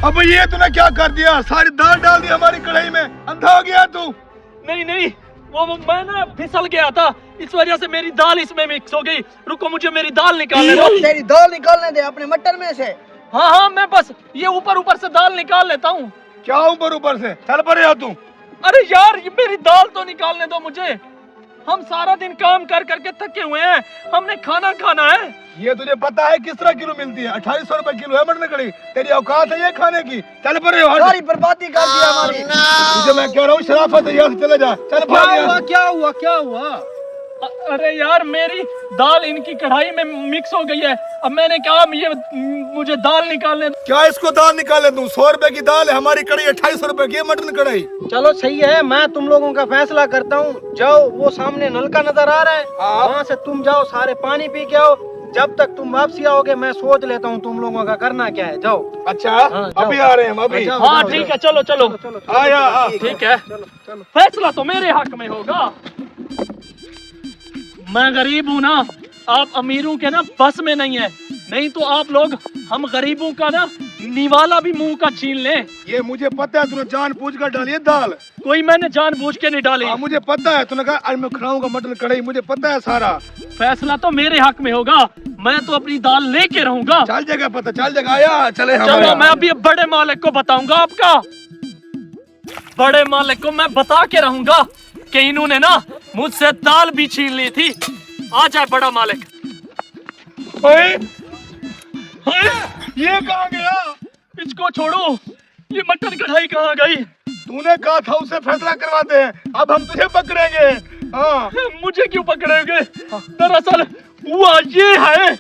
अब ये तूने क्या कर दिया? सारी दाल डाल दी हमारी कढ़ाई में, अंधा हो गया तू। नहीं नहीं, वो मैं ना फिसल गया था, इस वजह से मेरी दाल इसमें मिक्स हो गई। रुको, मुझे मेरी दाल निकालने दो। तेरी दाल निकालने दे अपने मटर में से। हाँ हाँ, मैं बस ये ऊपर ऊपर से दाल निकाल लेता हूँ। क्या ऊपर ऊपर से? चल परे आ तू। अरे यार, ये मेरी दाल तो निकालने दो मुझे। हम सारा दिन काम कर करके थके हुए हैं, हमने खाना खाना है। ये तुझे पता है किस तरह किलो मिलती है? 2800 रुपए किलो है मटन कड़ी। तेरी औकात है ये खाने की? चल परे हट। सारी बर्बादी कर दी हमारी। तुझे मैं कह रहा हूँ शराफत है, यहाँ से चले जा। चल क्या भाग हुआ यहाँ। क्या हुआ क्या हुआ? अरे यार, मेरी दाल इनकी कढ़ाई में मिक्स हो गई है। अब मैंने कहा ये मुझे दाल निकालने दो। क्या इसको दाल निकाले दूं? 100 रुपए की दाल है, हमारी कड़ी 2800 रुपए की है मटन कढ़ाई। चलो सही है, मैं तुम लोगों का फैसला करता हूँ। जाओ, वो सामने नलका नजर आ रहा है, हाँ। वहाँ से तुम जाओ, सारे पानी पी के आओ। जब तक तुम वापसी आओगे मैं सोच लेता हूँ तुम लोगों का करना क्या है। जाओ। अच्छा हाँ, अभी आ रहे हैं हम अभी। जाओ, हाँ जाओ, ठीक जाओ। है, चलो चलो। चलो चलो आया आ। ठीक है, चलो चलो। फैसला तो मेरे हक में होगा। मैं गरीब हूँ ना, आप अमीरों के ना बस में नहीं है। नहीं तो आप लोग हम गरीबों का ना निवाला भी मुंह का छीन लें। ये मुझे पता है, तूने जान पूछ कर डाली है दाल। कोई मैंने जानबूझ के नहीं डाली। हाँ मुझे पता है, तूने कहा आज मैं खिलाऊंगा मटन कढ़ाई, मुझे पता है सारा। फैसला तो मेरे हक में होगा, मैं तो अपनी दाल लेके रहूंगा। चल जगह पता, चल जगह आया। चले हम चलो, आया। मैं अभी बड़े मालिक को बताऊंगा। आपका बड़े मालिक को मैं बता के रहूंगा कि इन्होंने ना मुझसे दाल भी छीन ली थी। आ जाए बड़ा मालिक। ओए, ओए, ये कहाँ गया? इसको छोड़ो, ये मटन कढ़ाई कहाँ गई? तूने कहा था उसे फैसला करवाते हैं, अब हम तुझे पकड़ेंगे। हाँ मुझे क्यों पकड़ोगे? दरअसल हुआ ये है।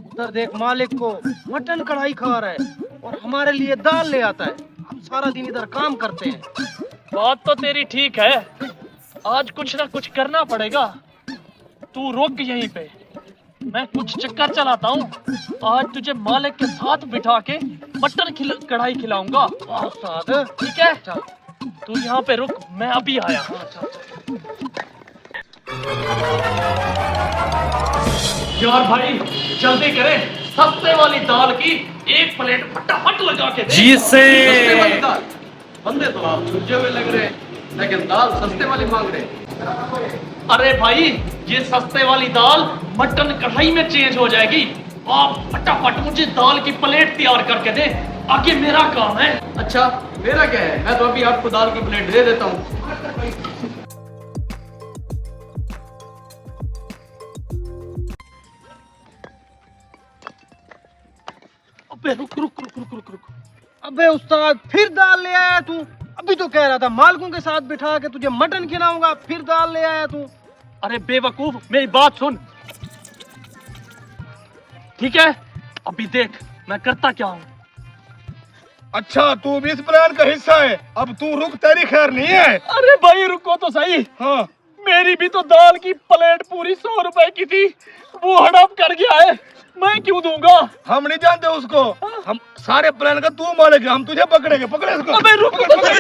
उधर देख, मालिक को मटन कढ़ाई खा रहा है और हमारे लिए दाल ले आता है। हम सारा दिन इधर काम करते हैं। बात तो तेरी ठीक है, आज कुछ ना कुछ करना पड़ेगा। तू रुक यहीं पे, मैं कुछ चक्कर चलाता हूँ। आज तुझे मालिक के साथ बिठा के मटन कढ़ाई खिलाऊंगा। ठीक है, तू यहाँ पे रुक, मैं अभी आया। यार भाई, जल्दी करें, सस्ते वाली दाल की एक प्लेट फटाफट लगा के दे। जी से सस्ते वाली दाल। बंदे तो आप झुर्जे हुए लग रहे हैं, लेकिन दाल सस्ते वाली मांग रहे हैं। अरे भाई, ये सस्ते वाली दाल मटन कढ़ाई में चेंज हो जाएगी। आप फटाफट मुझे दाल की प्लेट तैयार करके दे, आगे मेरा काम है। अच्छा, मेरा क्या है? मैं तो अभी आपको दाल की प्लेट दे देता हूँ। अबे रुक रुक रुक रुक रुक रुक। अबे उस्ताद, फिर दाल ले आया तू? अभी तो कह रहा था मालिकों के साथ बिठा के तुझे मटन खिलाऊंगा, फिर दाल ले आया तू। अरे बेवकूफ, मेरी बात सुन। ठीक है, अभी देख मैं करता क्या हूँ। अच्छा, तू भी इस प्लान का हिस्सा है? अब तू रुक, तेरी खैर नहीं है। अरे भाई रुको तो सही। हाँ मेरी भी तो दाल की प्लेट पूरी 100 रुपए की थी, वो हड़प कर गया है, मैं क्यों दूंगा? हम नहीं जानते उसको, हम सारे प्लान का तू मालिक है, हम तुझे पकड़ेंगे। पकड़े इसको। अबे रुको तो सही।